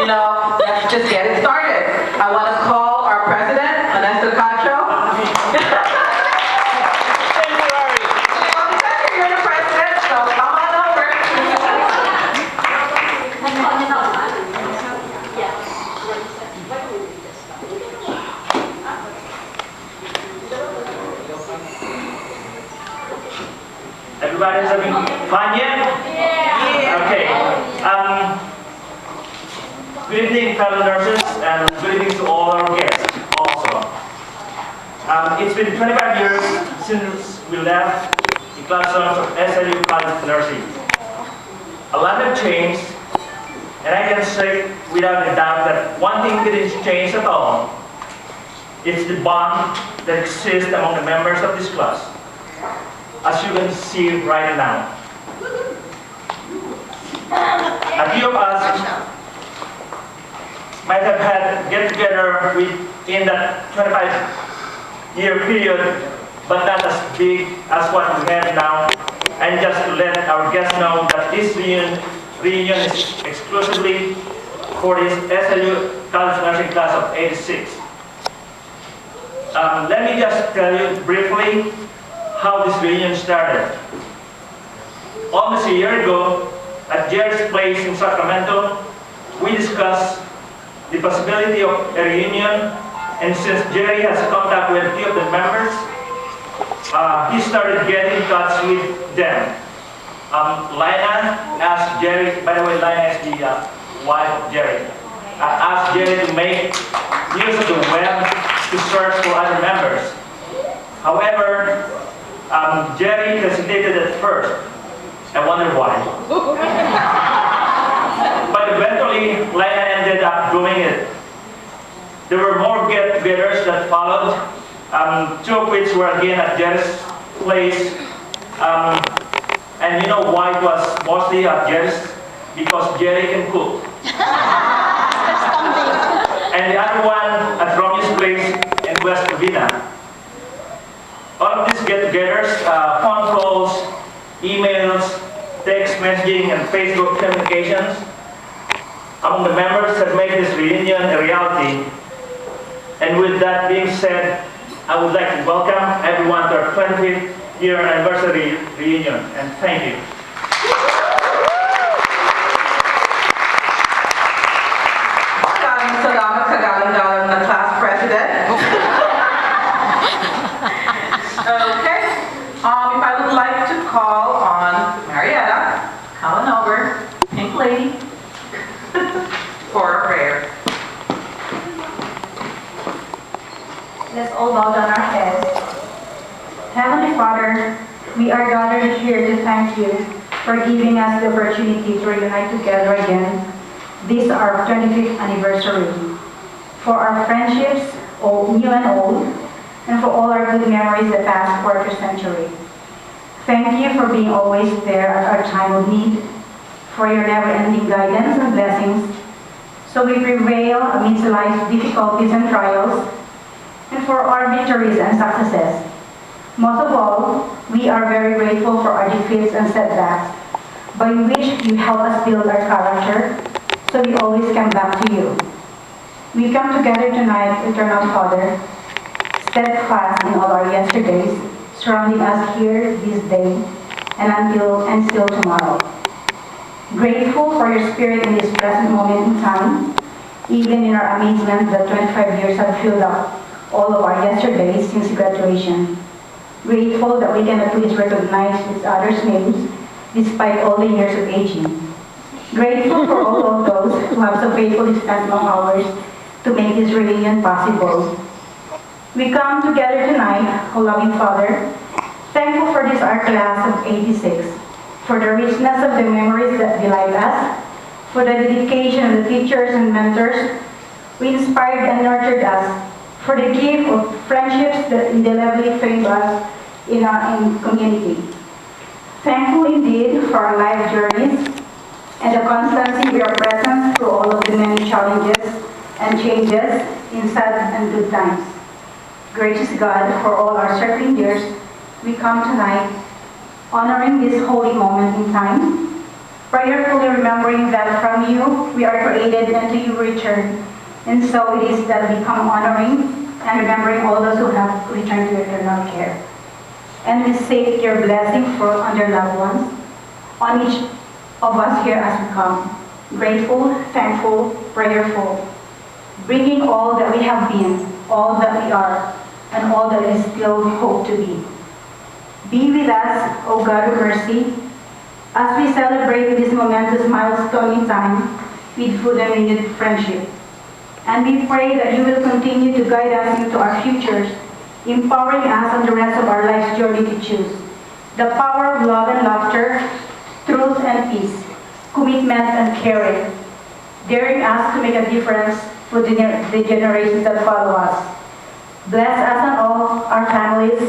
let's just get it started. I want to call our president, Ernesto Cacho. You're the president, so come on over. Everybody's having fun yet? Yeah. Okay. Good evening, fellow nurses, and good evening to all our guests also. It's been 25 years since we left the classrooms of SLU College of Nursing. A lot has changed, and I can say without a doubt that one thing didn't change at all. It's the bond that exists among the members of this class, as you can see right now. A few of us might have had get-together in that 25-year period, but not as big as what we have now. And just to let our guests know that this reunion is exclusively for this SLU College Nursing Class of '86. Let me just tell you briefly how this reunion started. Almost a year ago, at Jerry's place in Sacramento, we discussed the possibility of a reunion, and since Jerry has contact with a few of the members, he started getting in touch with them. Lina asked Jerry, by the way, Lina is the wife of Jerry, asked Jerry to make use of the web to search for other members. However, Jerry hesitated at first. I wonder why. But eventually, Lina ended up doing it. There were more get-togethers that followed, two of which were again at Jerry's place. And you know why it was mostly at Jerry's? Because Jerry can cook. And the other one at Romney's place in West Covina. All of these get-togethers, phone calls, emails, text messaging, and Facebook communications among the members have made this reunion a reality. And with that being said, I would like to welcome everyone to our 25th year anniversary reunion, and thank you. Salamat sa galang-galang na class president. Okay. If I would like to call on Marietta, come on over, pink lady, for a prayer. Let's all bow down our heads. Heavenly Father, we are gathered here to thank you for giving us the opportunity to reunite together again. This our 25th anniversary. For our friendships, new and old, and for all our good memories the past quarter century. Thank you for being always there at our time of need, for your never-ending guidance and blessings, so we prevail amidst life's difficulties and trials, and for our victories and successes. Most of all, we are very grateful for our defeats and setbacks, by which you help us build our character, so we always come back to you. We come together tonight, Eternal Father, steadfast in all our yesterdays, surrounding us here this day and still tomorrow. Grateful for your spirit in this present moment in time, even in our amazement that 25 years have filled up all of our yesterdays since graduation. Grateful that we can at least recognize each other's names despite all the years of aging. Grateful for all of those who have so faithfully spent long hours to make this reunion possible. We come together tonight, O loving Father, thankful for this our class of '86, for the richness of the memories that delight us, for the dedication of the teachers and mentors who inspired and nurtured us, for the gift of friendships that indelibly framed us in our community. Thankful indeed for our life journeys and the constancy of your presence through all of the many challenges and changes in sad and good times. Gracious God, for all our circling years, we come tonight honoring this holy moment in time, prayerfully remembering that from you we are created and to you return. And so it is that we come honoring and remembering all those who have returned to eternal care. And we seek your blessing on their loved ones, on each of us here as we come, grateful, thankful, prayerful, bringing all that we have been, all that we are, and all that we still hope to be. Be with us, O God of mercy, as we celebrate this momentous milestone in time with food and renewed friendship. And we pray that you will continue to guide us into our futures, empowering us on the rest of our life's journey to choose the power of love and laughter, truth and peace, commitment and caring, daring us to make a difference for the generations that follow us. Bless us and all our families.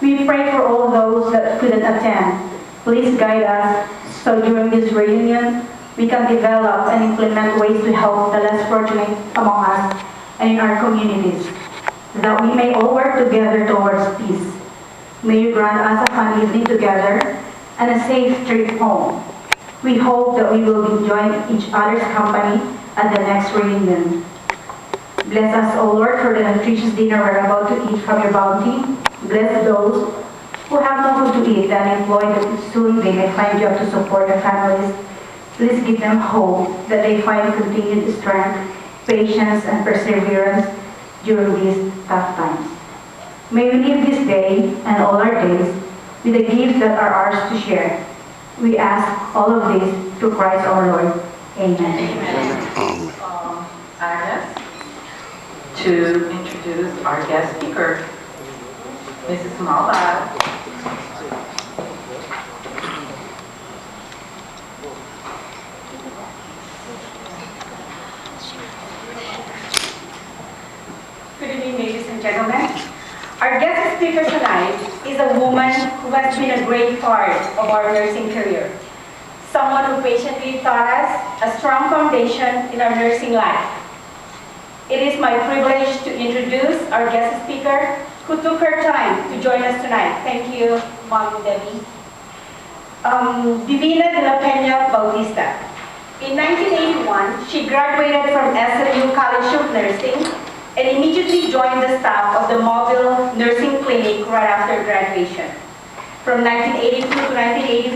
We pray for all those that couldn't attend. Please guide us so during this reunion we can develop and implement ways to help the less fortunate among us and in our communities, that we may all work together towards peace. May you grant us a fun evening together and a safe trip home. We hope that we will be enjoying each other's company at the next reunion. Bless us, O Lord, for the nutritious dinner we're about to eat from your bounty. Bless those who have no food to eat and employ that soon they may find job to support their families. Please give them hope that they find continued strength, patience, and perseverance during these tough times. May we live this day and all our days with the gifts that are ours to share. We ask all of this through Christ our Lord. Amen. Agnes, to introduce our guest speaker, Mrs. Malva. Good evening, ladies and gentlemen. Our guest speaker tonight is a woman who has been a great part of our nursing career. Someone who patiently taught us a strong foundation in our nursing life. It is my privilege to introduce our guest speaker who took her time to join us tonight. Thank you, Mom Debbie. Divina de la Peña Bautista. In 1981, she graduated from SLU College of Nursing and immediately joined the staff of the Mobile Nursing Clinic right after graduation. From 1982 to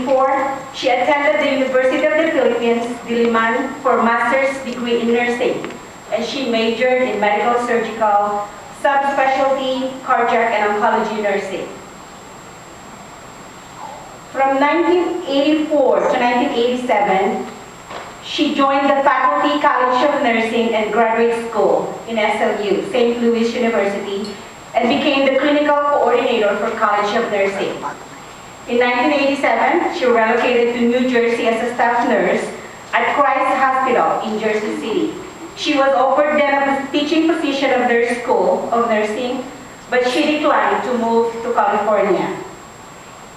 1984, she attended the University of the Philippines, Diliman, for master's degree in nursing, and she majored in medical surgical, subspecialty, cardiac, and oncology nursing. From 1984 to 1987, she joined the Faculty College of Nursing and Graduate School in SLU, St. Louis University, and became the clinical coordinator for College of Nursing. In 1987, she relocated to New Jersey as a staff nurse at Christ Hospital in Jersey City. She was offered then a teaching position of their School of Nursing, but she declined to move to California.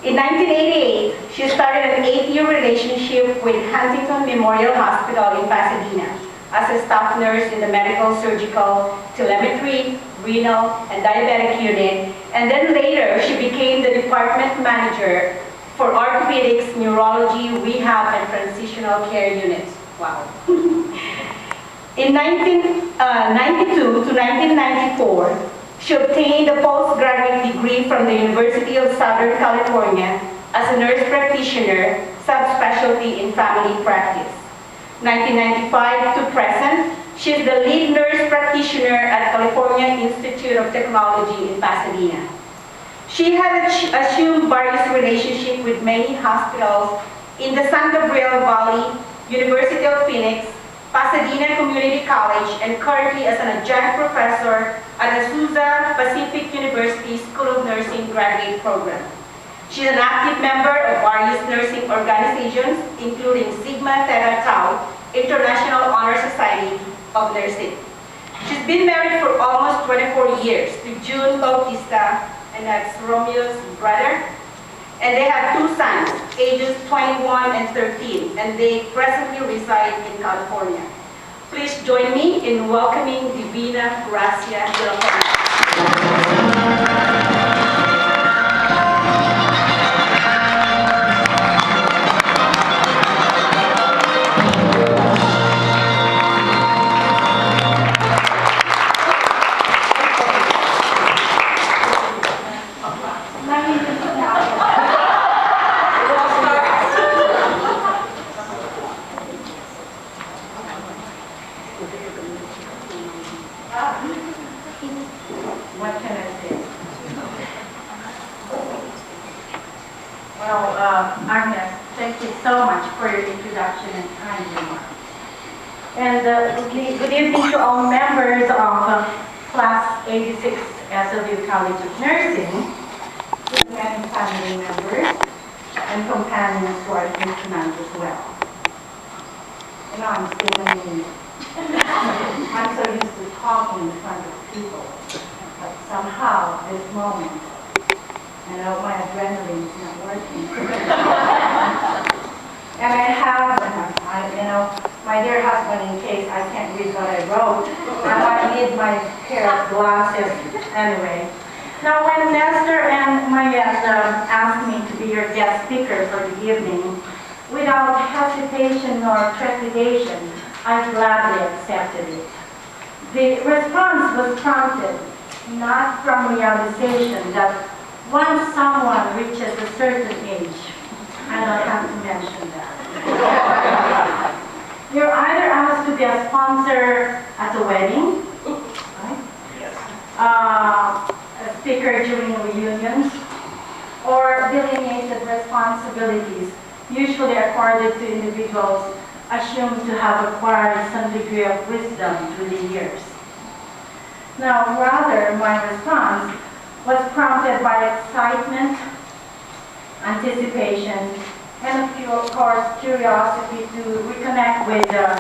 In 1988, she started an 8-year relationship with Huntington Memorial Hospital in Pasadena as a staff nurse in the medical, surgical, telemetry, renal, and diabetic unit, and then later she became the department manager for orthopedics, neurology, rehab, and transitional care units. Wow. In 1992 to 1994, she obtained a postgraduate degree from the University of Southern California as a nurse practitioner, subspecialty in family practice. 1995 to present, she is the lead nurse practitioner at California Institute of Technology in Pasadena. She has assumed various relationships with many hospitals in the San Gabriel Valley, University of Phoenix, Pasadena Community College, and currently as an adjunct professor at Azusa Pacific University School of Nursing Graduate Program. She is an active member of various nursing organizations, including Sigma Theta Tau, International Honor Society of Nursing. She's been married for almost 24 years to June Bautista, and that's Romeo's brother. And they have 2 sons, ages 21 and 13, and they presently reside in California. Please join me in welcoming Divina Gracia de la Peña. What can I say? Well, Agnes, thank you so much for your introduction and kind remarks. And good evening to all members of Class 86 SLU College of Nursing, with many family members and companions who are here tonight as well. You know, I'm still new. I'm so used to talking in front of people, but somehow this moment, I know my adrenaline is not working. And I have, my dear husband, in case I can't read what I wrote, I need my pair of glasses anyway. Now, when Nestor and Marietta asked me to be your guest speaker for the evening, without hesitation or trepidation, I gladly accepted it. The response was prompted not from realization that once someone reaches a certain age, I don't have to mention that. You're either asked to be a sponsor at a wedding, right? Yes. A speaker during reunions, or delineated responsibilities usually accorded to individuals assumed to have acquired some degree of wisdom through the years. Now, rather, my response was prompted by excitement, anticipation, and a few, of course, curiosity to reconnect with the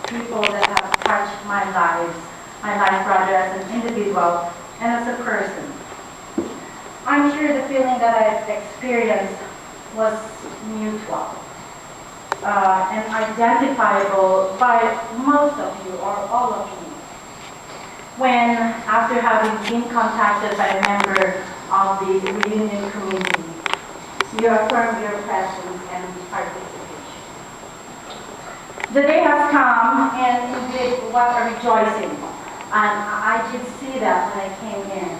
people that have touched my life rather as an individual and as a person. I'm sure the feeling that I've experienced was mutual and identifiable by most of you or all of you. When, after having been contacted by a member of the reunion committee, you affirm your presence and participation. The day has come, and indeed, what a rejoicing. And I did see that when I came in.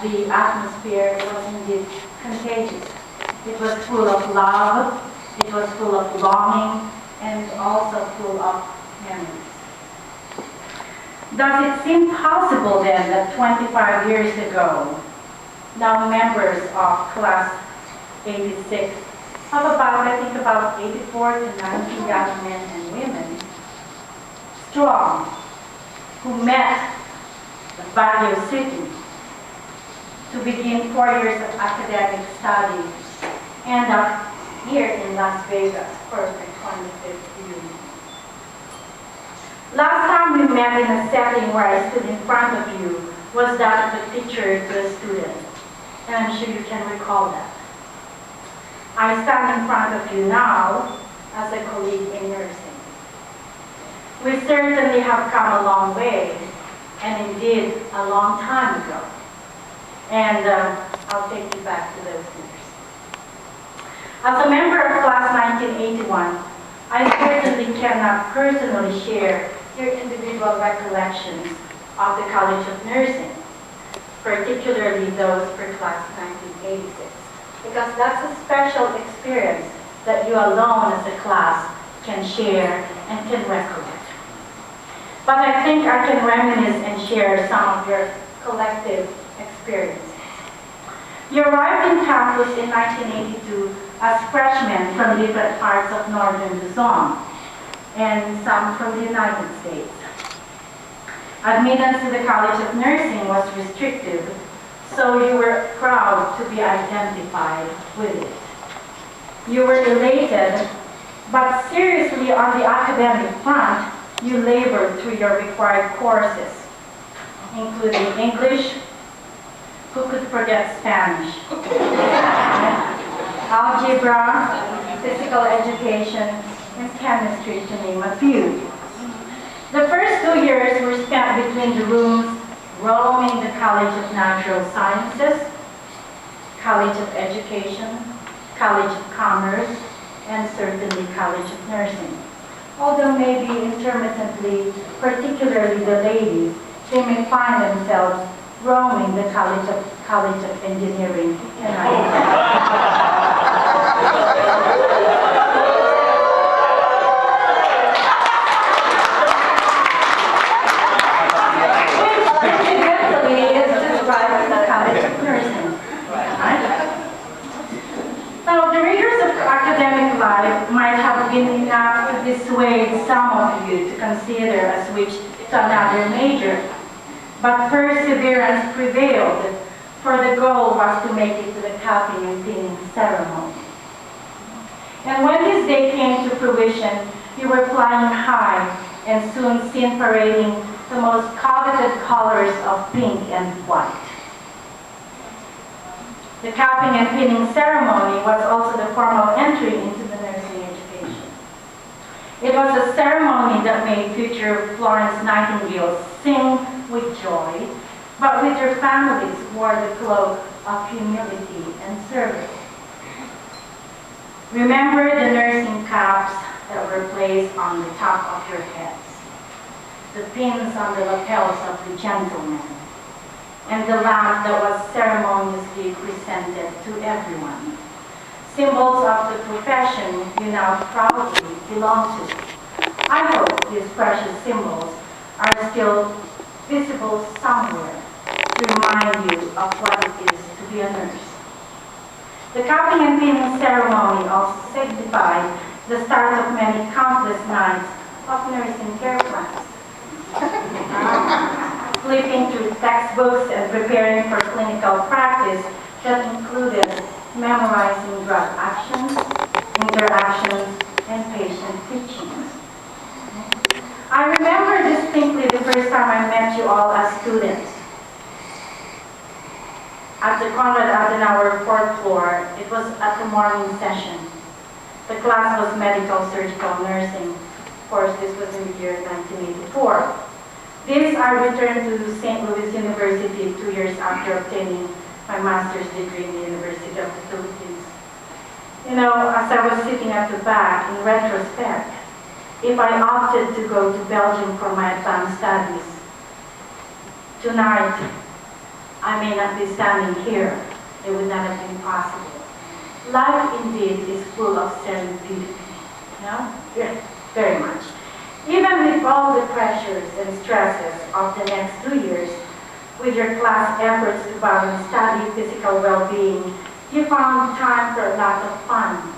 The atmosphere was indeed contagious. It was full of love, it was full of longing, and also full of memories. Does it seem possible then that 25 years ago, now members of Class 86 of about 84 to 90 young men and women, strong, who met at Baguio City to begin 4 years of academic study, end up here in Las Vegas for the 25th reunion. Last time we met in a setting where I stood in front of you was that of a teacher to a student, and I'm sure you can recall that. I stand in front of you now as a colleague in nursing. We certainly have come a long way, and indeed a long time ago. And I'll take you back to those years. As a member of Class 1981, I certainly cannot personally share your individual recollections of the College of Nursing, particularly those for Class 1986, because that's a special experience that you alone as a class can share and can recollect. But I think I can reminisce and share some of your collective experiences. You arrived in campus in 1982 as freshmen from different parts of northern Luzon and some from the United States. Admittance to the College of Nursing was restrictive, so you were proud to be identified with it. You were elated, but seriously on the academic front, you labored through your required courses, including English, who could forget Spanish, algebra, physical education, and chemistry, to name a few. The first 2 years were spent between the rooms, roaming the College of Natural Sciences, College of Education, College of Commerce, and certainly College of Nursing. Although maybe intermittently, particularly the ladies, they may find themselves roaming the College of Engineering and consider a switch to another major. But perseverance prevailed, for the goal was to make it to the capping and pinning ceremony. And when this day came to fruition, you were flying high and soon seen parading the most coveted colors of pink and white. The capping and pinning ceremony was also the formal entry into the nursing education. It was a ceremony that made future Florence Nightingales sing with joy, but with their families wore the cloak of humility and service. Remember the nursing caps that were placed on the top of your heads, the pins on the lapels of the gentlemen, and the lamp that was ceremoniously presented to everyone. Symbols of the profession you now proudly belong to. I hope these precious symbols are still visible somewhere to remind you of what it is to be a nurse. The capping and pinning ceremony also signified the start of many countless nights of nursing care plans. Flipping through textbooks and preparing for clinical practice that included memorizing drug actions, interactions, and patient teachings. I remember distinctly the first time I met you all as students. At the Conrad Adenauer 4th floor, it was at the morning session. The class was medical surgical nursing. Of course, this was in the year 1984. This, I returned to St. Louis University 2 years after obtaining my master's degree in the University of the Philippines. You know, as I was sitting at the back, in retrospect, if I opted to go to Belgium for my advanced studies, tonight, I may not be standing here. It would not have been possible. Life indeed is full of serendipity. No? Yes, very much. Even with all the pressures and stresses of the next 2 years, with your class efforts to balance study, physical well-being, you found time for a lot of fun,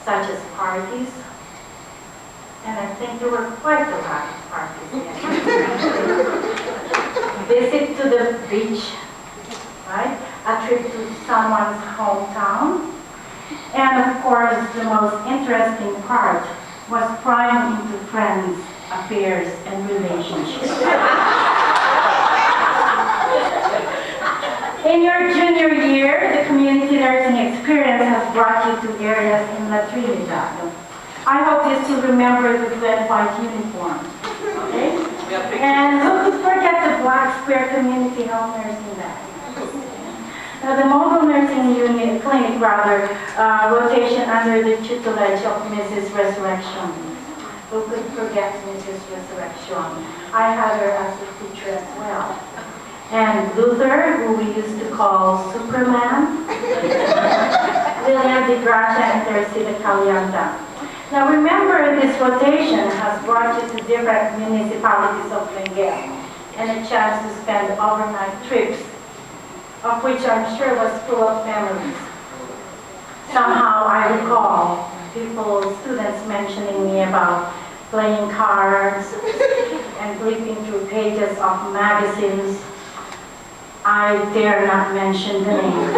such as parties, and I think there were quite a lot of parties. Visit to the beach, right? A trip to someone's hometown. And of course, the most interesting part was prying into friends, affairs, and relationships. In your junior year, the community nursing experience has brought you to areas in La Trinidad. I hope you still remember the red white uniform. Okay? And who could forget the black square community health nursing bag? Now, the mobile nursing unit, clinic rather, rotation under the tutelage of Mrs. Resurrection. Who could forget Mrs. Resurrection? I had her as a teacher as well. And Luther, who we used to call Superman, Lillian de Gracia, and Teresita Calianta. Now remember, this rotation has brought you to different municipalities of Benguet and a chance to spend overnight trips, of which I'm sure was full of memories. Somehow I recall students mentioning me about playing cards and flipping through pages of magazines. I dare not mention the name.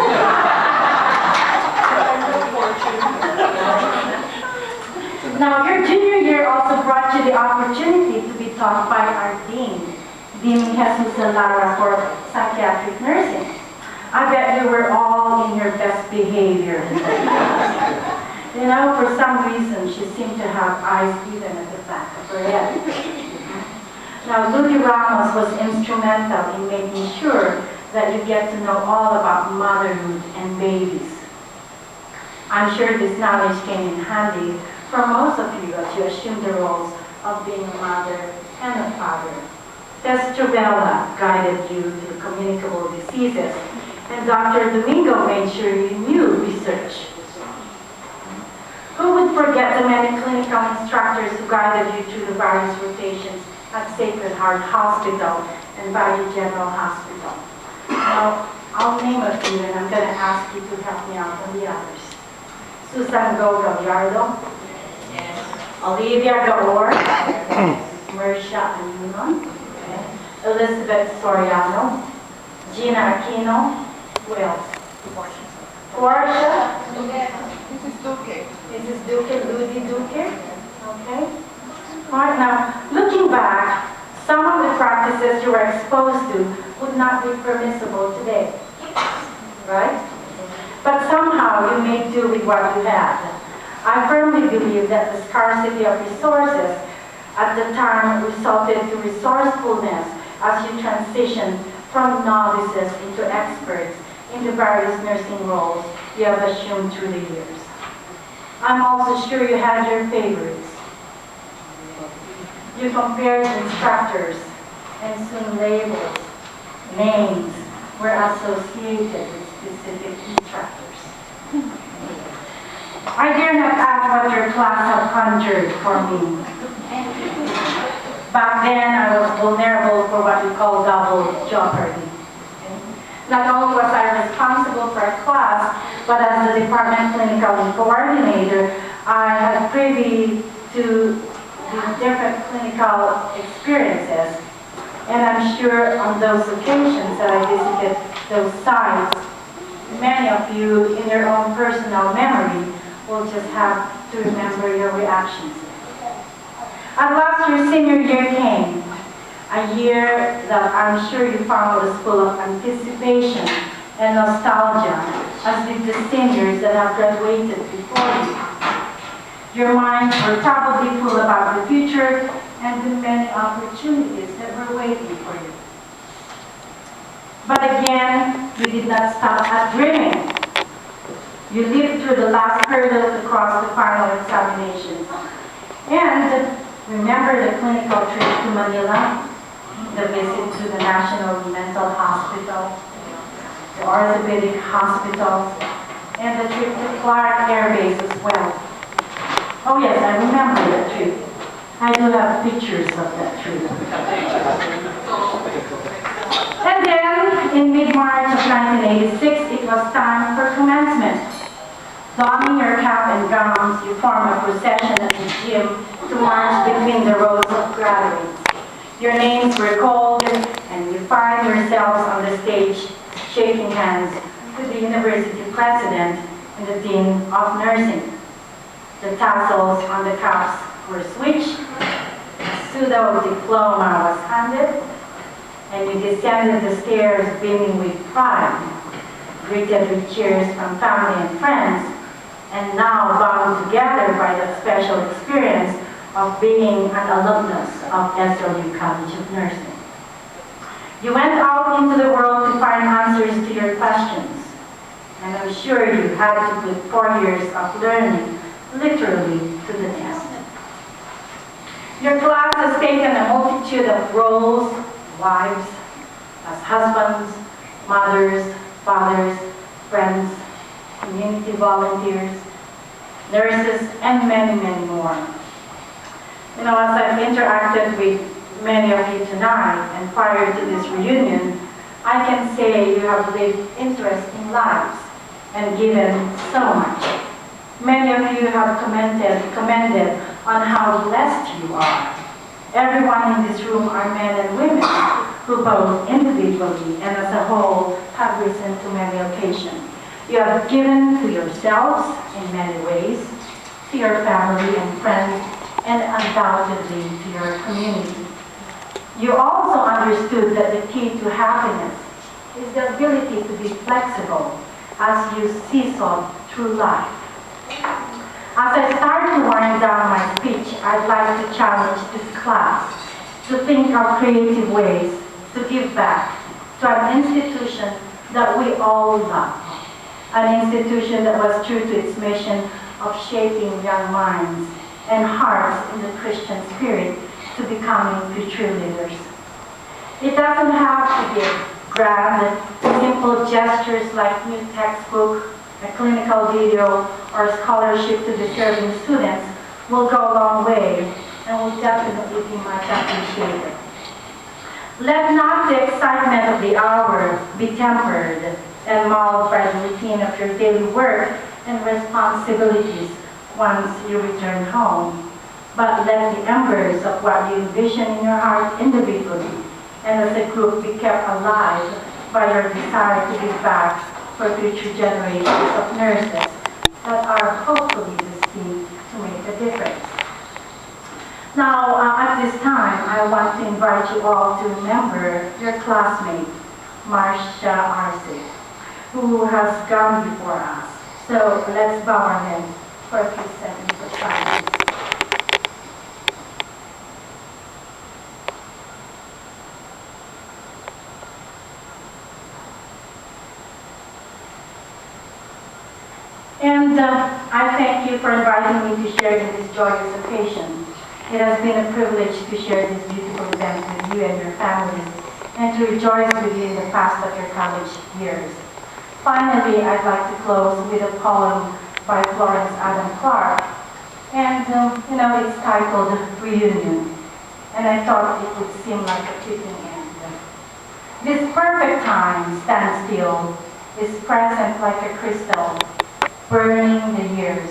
Now, your junior year also brought you the opportunity to be taught by our dean, Dean Jesus Lara, for psychiatric nursing. I bet you were all in your best behavior. You know, for some reason, she seemed to have eyes even at the back of her head. Now, Ludi Ramos was instrumental in making sure that you get to know all about motherhood and babies. I'm sure this knowledge came in handy for most of you as you assumed the roles of being a mother and a father. Tess Travella guided you to communicable diseases, and Dr. Domingo made sure you knew research. Who would forget the many clinical instructors who guided you through the various rotations at Sacred Heart Hospital and Valle General Hospital? Now, I'll name a few, and I'm going to ask you to help me out on the others. Susan Go Gallardo, Olivia Gaor, Marisha Ayunon, Elizabeth Soriano, Gina Aquino, who else? Portia, Mrs. Duque, Ludi Duque, okay? All right, now, looking back, some of the practices you were exposed to would not be permissible today, right? But somehow you made do with what you had. I firmly believe that the scarcity of resources at the time resulted to resourcefulness as you transitioned from novices into experts in the various nursing roles you have assumed through the years. I'm also sure you had your favorites. You compared instructors, and soon labels, names were associated with specific instructors. I dare not ask what your class had conjured for me. Back then, I was vulnerable for what we call double jeopardy. Not only was I responsible for a class, but as the department clinical coordinator, I had privy to the different clinical experiences. And I'm sure on those occasions that I visited those sites, many of you in your own personal memory will just have to remember your reactions. At last, your senior year came, a year that I'm sure you found was full of anticipation and nostalgia, as did the seniors that have graduated before you. Your minds were probably full about the future and the many opportunities that were waiting for you. But again, you did not stop at dreaming. You lived through the last hurdles across the final examinations. And remember the clinical trip to Manila, the visit to the National Mental Hospital, the orthopedic hospitals, and the trip to Clark Air Base as well. Oh yes, I remember that trip. I do have pictures of that trip. And then, in mid-March of 1986, it was time for commencement. Donning your cap and gowns, you form a procession at the gym to march between the rows of graduates. Your names were called, and you find yourselves on the stage shaking hands with the university president and the dean of nursing. The tassels on the caps were switched, a pseudo-diploma was handed, and you descended the stairs beaming with pride, greeted with cheers from family and friends, and now bound together by that special experience of being an alumnus of SLU College of Nursing. You went out into the world to find answers to your questions, and I'm sure you had to put 4 years of learning literally to the test. Your class has taken a multitude of roles, wives, as husbands, mothers, fathers, friends, community volunteers, nurses, and many, many more. You know, as I've interacted with many of you tonight and prior to this reunion, I can say you have lived interesting lives and given so much. Many of you have commented on how blessed you are. Everyone in this room are men and women who both individually and as a whole have risen to many occasions. You have given to yourselves in many ways, to your family and friends, and undoubtedly to your community. You also understood that the key to happiness is the ability to be flexible as you seesaw through life. As I start to wind down my speech, I'd like to challenge this class to think of creative ways to give back to an institution that we all love, an institution that was true to its mission of shaping young minds and hearts in the Christian spirit to becoming future leaders. It doesn't have to be grand, simple gestures like new textbook, a clinical video, or a scholarship to deserving students will go a long way and will definitely be much appreciated. Let not the excitement of the hour be tempered and mauled by the routine of your daily work and responsibilities once you return home. but let the embers of what you envision in your heart individually and as a group be kept alive by your desire to give back for future generations of nurses that are hopefully destined to make a difference. Now, at this time, I want to invite you all to remember your classmate, Marcia Arce, who has gone before us. So let's bow our heads for a few seconds of silence. And I thank you for inviting me to share in this joyous occasion. It has been a privilege to share this beautiful event with you and your families and to rejoice with you in the past of your college years. Finally, I'd like to close with a poem by Florence Adam Clark. And, it's titled Reunion. And I thought it would seem like a fitting end. This perfect time stands still, is present like a crystal, burning the years,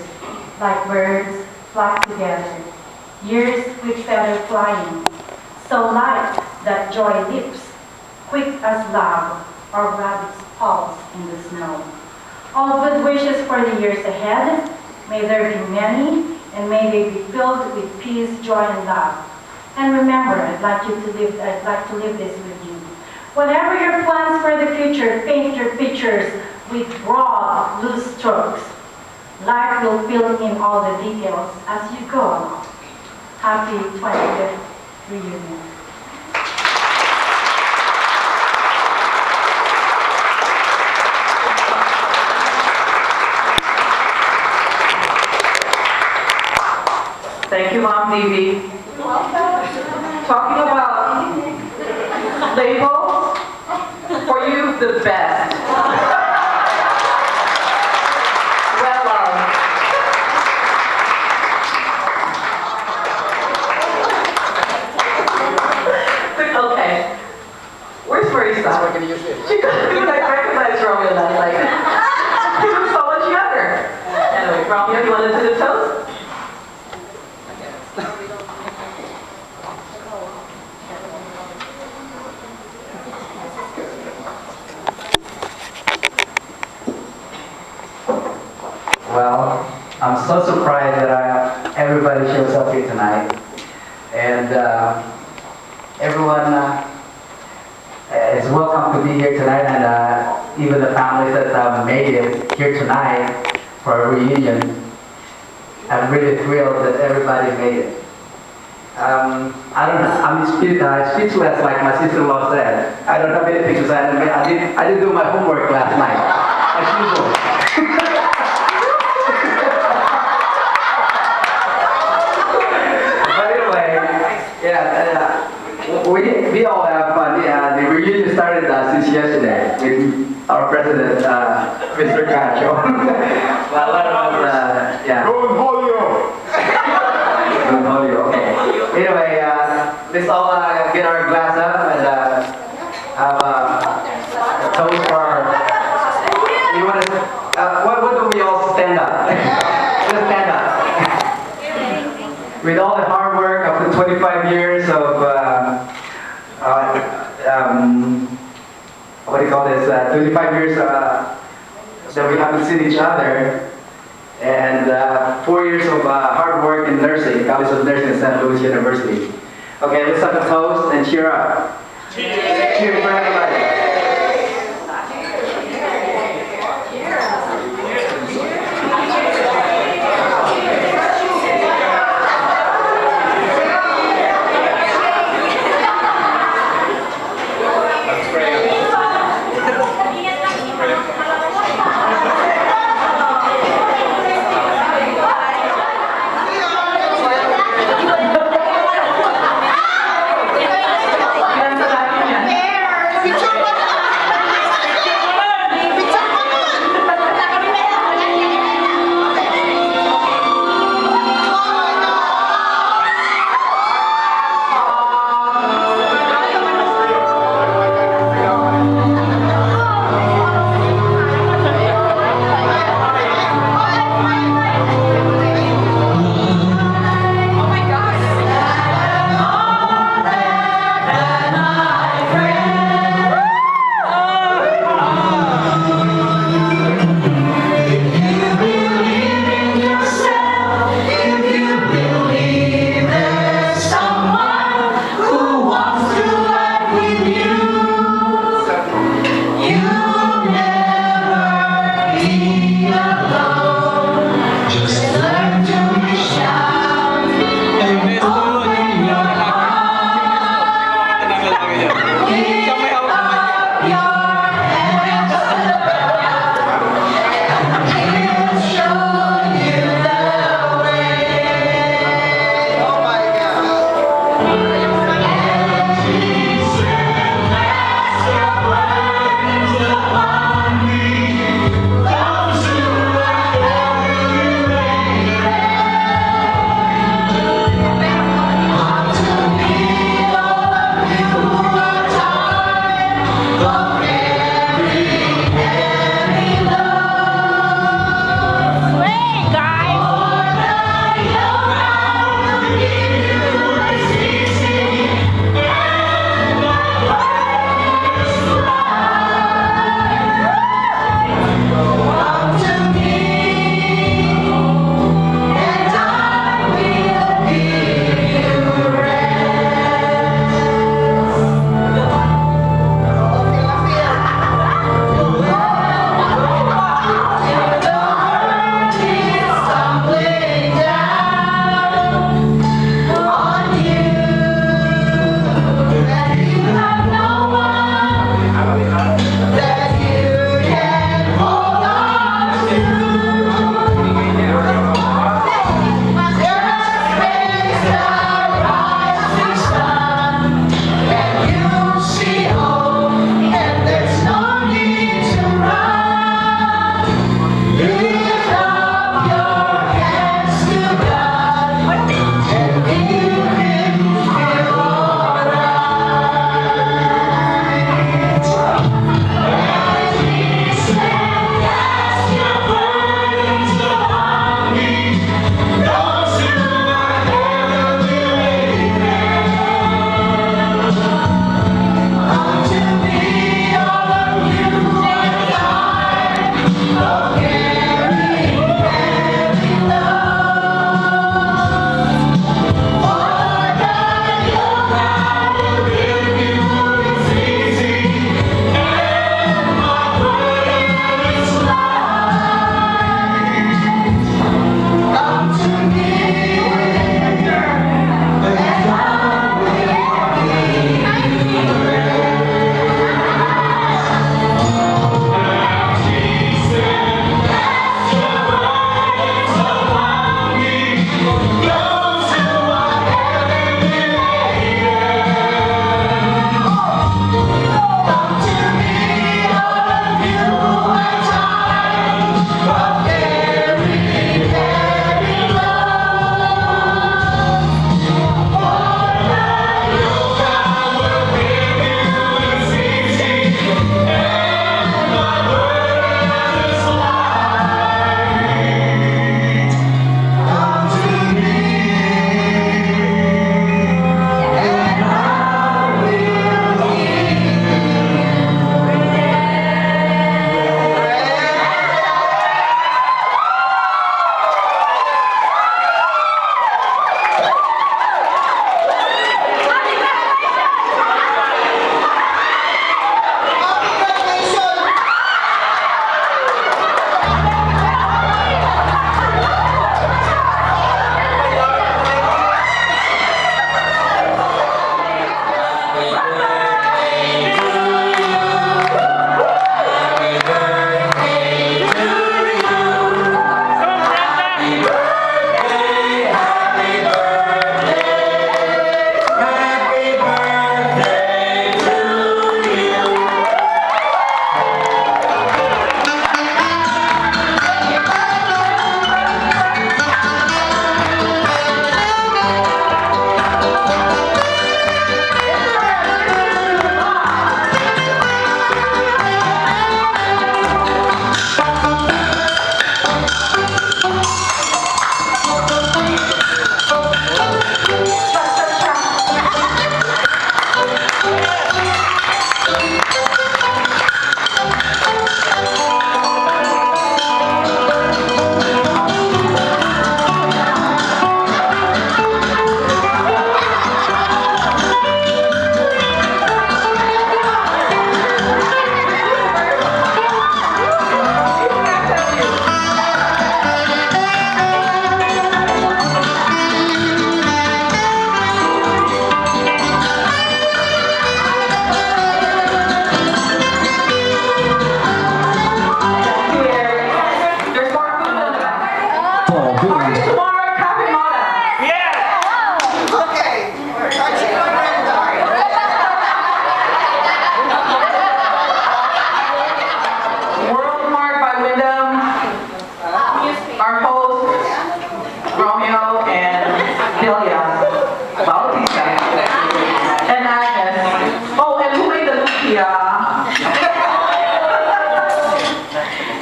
like birds flock together, years with feather flying, so light that joy leaps, quick as love or rabbit's pulse in the snow. All good wishes for the years ahead, may there be many, and may they be filled with peace, joy, and love. And remember, I'd like to leave this with you. Whatever your plans for the future, paint your pictures with broad, loose strokes. Life will fill in all the details as you go along. Happy 25th reunion. Thank you, Mom Dee. Talking about labels, for you, the best. Okay. Where's Marisa? She couldn't recognize Romeo that night. He was so much younger. Anyway, Romeo, you want to do the toast? Well, I'm so surprised that everybody shows up here tonight. And everyone is welcome to be here tonight, and even the families that made it here tonight for a reunion. I'm really thrilled that everybody made it. I don't know, I'm speechless, like my sister-in-law said. I don't have any pictures. I didn't do my homework last night, as usual. But anyway, yeah, we all have fun. Yeah, the reunion started since yesterday with our president, Mr. Cacho. Well, a lot of us, yeah. Going Holyoke! Anyway, let's all get our glass up and have a toast for our... You want to... what do we all stand up? Let's stand up. With all the hard work of the 25 years of... what do you call this? 25 years that we haven't seen each other. And 4 years of hard work in nursing, College of Nursing at St. Louis University. Okay, let's have a toast and cheer up. Cheers! Cheers for everybody. Yeah.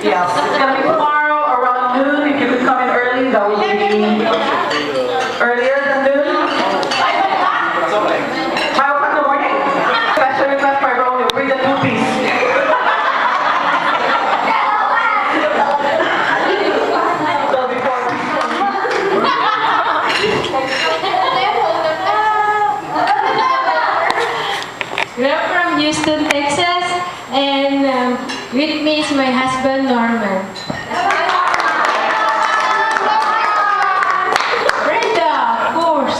Yeah, it's gonna be tomorrow around noon. If you could come in early, that would be earlier than noon. 5 o'clock in the morning. Special request by Romeo, bring the 2-piece. That'll be 4-piece. We're from Houston, Texas, and with me is my husband, Norman. Brenda, of course.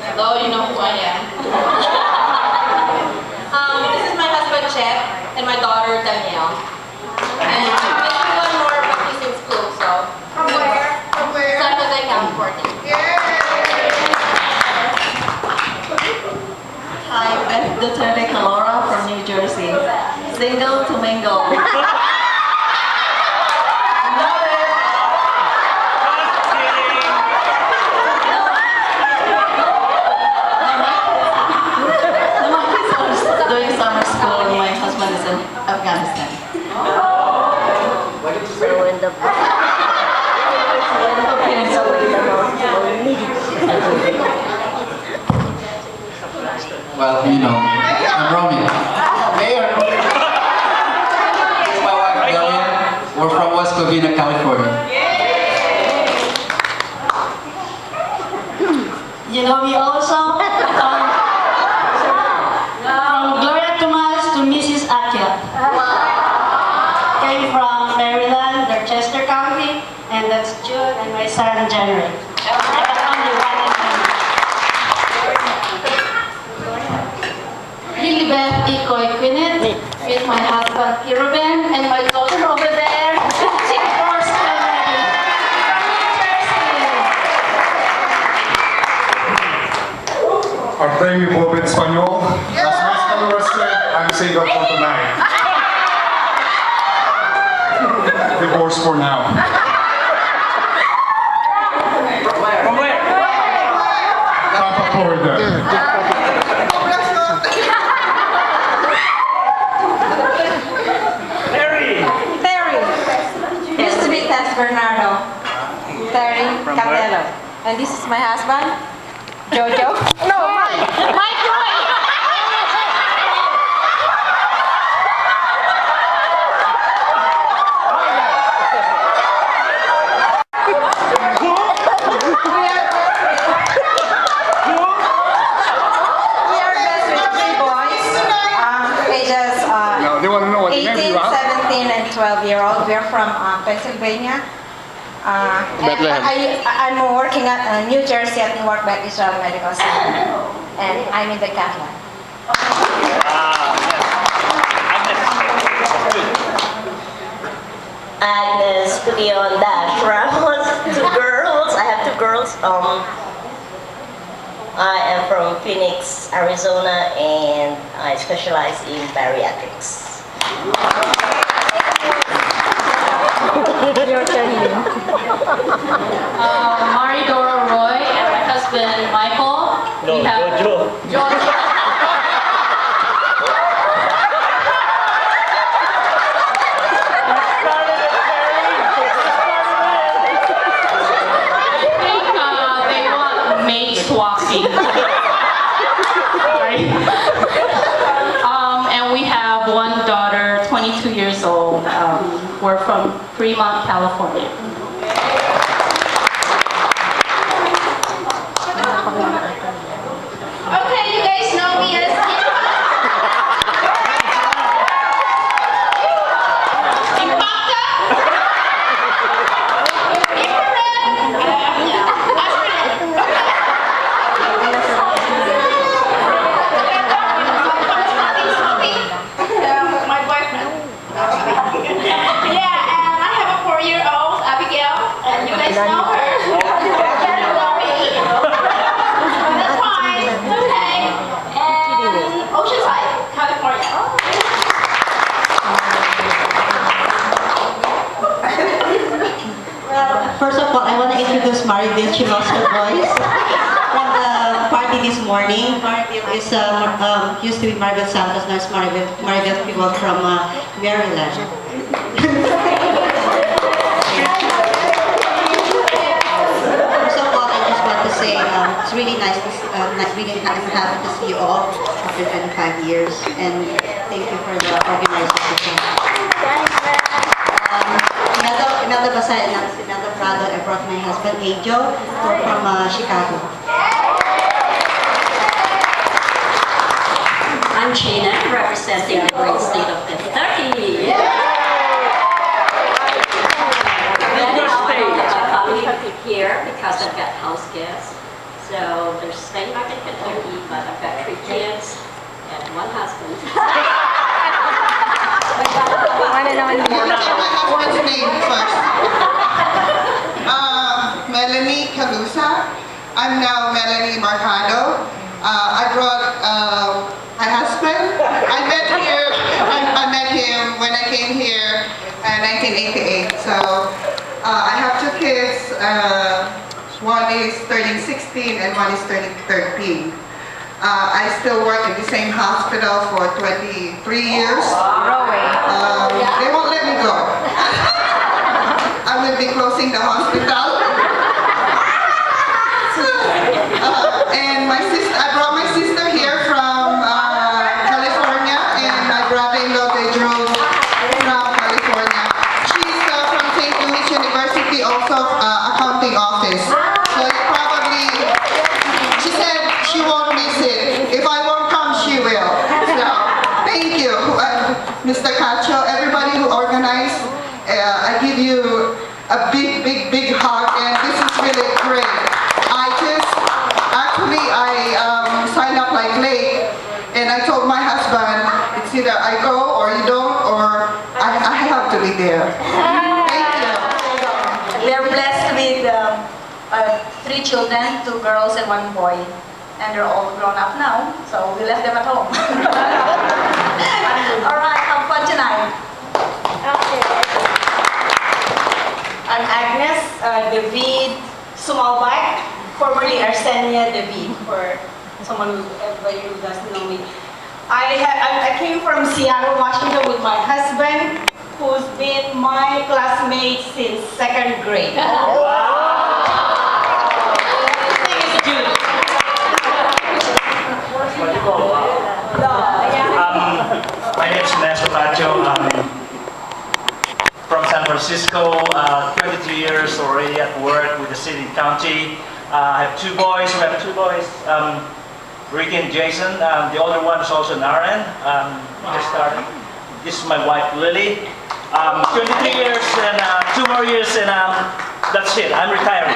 Hello, you know who I am. This is my husband, Chef, and my daughter, Danielle. And I'm missing one more, but he's in school, so. From where? San Jose, California. Hi, Beth Duterte Calora from New Jersey. Single to mingle. Doing summer school, my husband is in Afghanistan. Well, you know, I'm Romy. Mayor! This is my wife, Delia. We're from West Covina, California. You know, we also from Gloria Tomas to Mrs. Akia. Came from Maryland, Dorchester County, and that's June and my son, January. Lilibeth Ikoy Quinet, with my husband, Ruben, and my daughter over there, Chick Forster. Artay mi po en español. Las más said, I'm single for tonight. Divorced for now. From where? Tampa, Florida. Terry! Used to be Tess Bernardo. Terry Capello. And this is my husband, Jojo. No, Mike Roy. We are blessed with 3 boys, ages No, they want to know what the 18, name you are. 17, and 12-year-old. We're from Pennsylvania. I'm working at New Jersey at Newark Beth Israel Medical Center, and I'm in the cath lab. Agnes Leon Dash Ramos, 2 girls. I have 2 girls. I am from Phoenix, Arizona, and I specialize in bariatrics. Your turn, Maridora Roy and my husband, Michael. No, We have Jojo. They want mate swapping. Right? And we have 1 daughter, 22 years old. We're from Fremont, California. Okay, you guys know me as my boyfriend. Yeah, and I have a 4-year-old, Abigail, and you guys know her. You guys know me. That's fine, it's okay. And Oceanside, California. First of all, I want introduce Maribel. She lost her voice from the party this morning. Maribel is used to be Maribel Santos, now it's Maribel Piwal from Maryland. First of all, I just want to say it's really nice to I'm happy to see you all after 25 years, and thank you for the organization. Another brother, I brought my husband, Angel, from Chicago. I'm Gina, representing the great state of Kentucky. My family here because I've got house guests. So they're staying back in Kentucky, but I've got 3 kids and 1 husband. What's your name first? Melanie Calusa. I'm now Melanie Marcado. I brought my husband. I met him when I came here in 1988. So I have 2 kids. One is turning 16 and one is turning 13. I still work in the same hospital for 23 years. They won't let me go. I will be closing the hospital. And I brought my sister here from California, and my brother-in-law, they drove from California. She's from St. Louis University, also accounting office. So she said she won't miss it. If I won't come, she will. So, thank you, Mr. Cacho, everybody who organized. I give you a big hug, and this is really great. I signed up like late, and I told my husband, it's either I go or you don't, or I have to be there. Thank you. We are blessed with 3 children, 2 girls and 1 boy. And they're all grown up now, so we left them at home. Alright, have fun tonight. I'm Agnes David Sumalbak, formerly Arsenia David, for everybody who doesn't know me. I came from Seattle, Washington with my husband, who's been my classmate since 2nd grade. My name is Nestor Pacho. From San Francisco, 22 years already at work with the city and county. I have 2 boys. We have 2 boys, Ricky and Jason. The older one is also Naren. Just started. This is my wife, Lily. 23 years and 2 more years, and that's it. I'm retiring.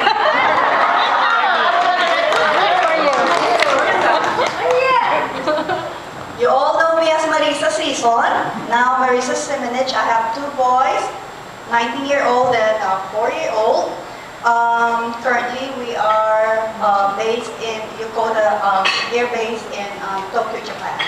You all know me as Marisa Sison. Now Marisa Simonich. I have 2 boys, 19-year-old and 4-year-old. Currently we are based in Yokota. We're based in Tokyo, Japan.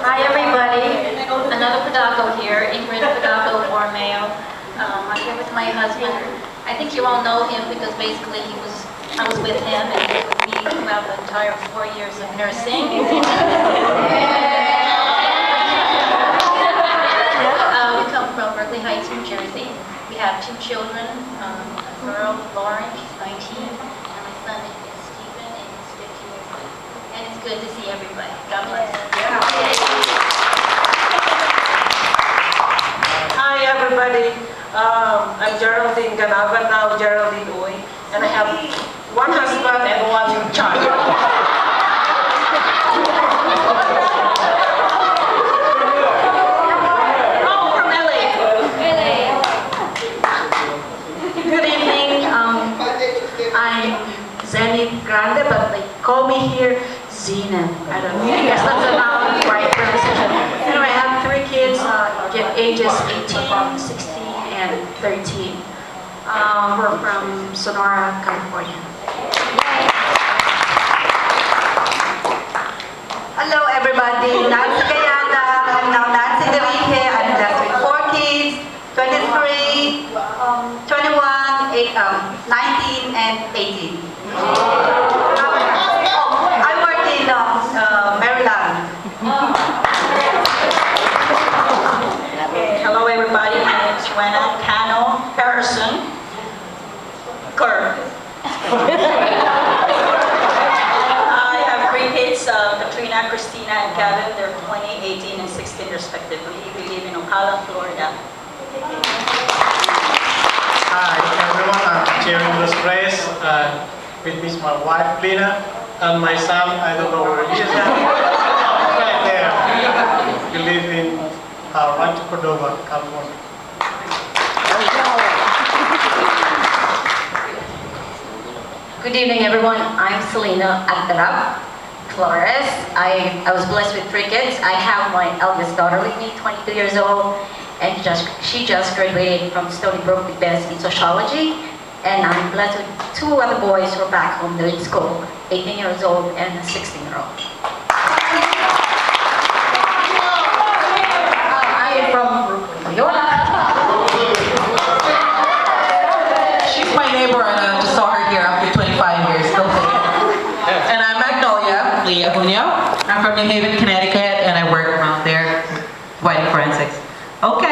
Hi everybody, another Padaco here, Ingrid Padaco Bormeo. I'm here with my husband. I think you all know him because basically I was with him and he was with me throughout the entire 4 years of nursing. We come from Berkeley Heights, New Jersey. We have 2 children, a girl, Lauren, she's 19, and my son is Stephen, and he's 15 years old. And it's good to see everybody. God bless. Hi everybody, I'm Geraldine Ganavan, now Geraldine Uy, and I have 1 husband and 1 child. Oh, from LA. Good evening, I'm Zenith Grande, but they call me here Zena. I don't know, I guess that's a right pronunciation. Anyway, I have 3 kids, ages 18, 16, and 13. We're from Sonora, California. Hello everybody, Nancy Gayanda. I'm now Nancy Derihe. I'm and 18. I work in Maryland. Okay, hello everybody, my name is Wena Cano Harrison Kerr. I have 3 kids, Katrina, Christina, and Kevin. They're 20, 18, and 16 respectively. We live in Ocala, Florida. Hi everyone, I'm sharing this place with me is my wife Lena and my son, I don't know where he is right there. We live in Rancho Cordova, California. Good evening everyone, I'm Selena Antarab Flores. I was blessed with 3 kids. I have my eldest daughter with me, 22 years old. And she just graduated from Stony Brook with BS in sociology. And I'm blessed with 2 other boys who are back home doing school, 18 years old and a 16-year-old. I am from Brooklyn, New York. She's my neighbor and I just saw her here after 25 years. And I'm Magnolia Leah Junio. I'm from New Haven, Connecticut, and I work around there, White Forensics. Okay.